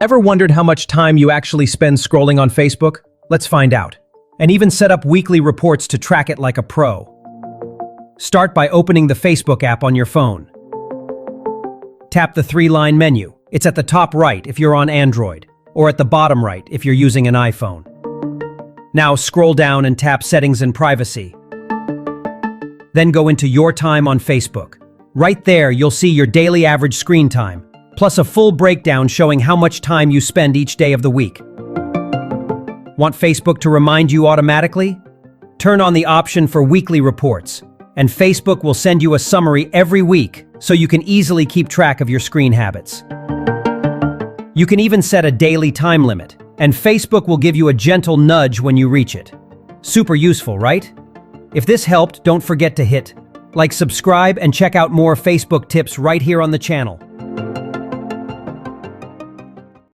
Ever wondered how much time you actually spend scrolling on Facebook? Let's find out. And even set up weekly reports to track it like a pro. Start by opening the Facebook app on your phone. Tap the three-line menu. It's at the top right if you're on Android, or at the bottom right if you're using an iPhone. Now scroll down and tap Settings and Privacy. Then go into Your Time on Facebook. Right there, you'll see your daily average screen time, plus a full breakdown showing how much time you spend each day of the week. Want Facebook to remind you automatically? Turn on the option for weekly reports, and Facebook will send you a summary every week so you can easily keep track of your screen habits. You can even set a daily time limit, and Facebook will give you a gentle nudge when you reach it. Super useful, right? If this helped, don't forget to hit like, subscribe, and check out more Facebook tips right here on the channel.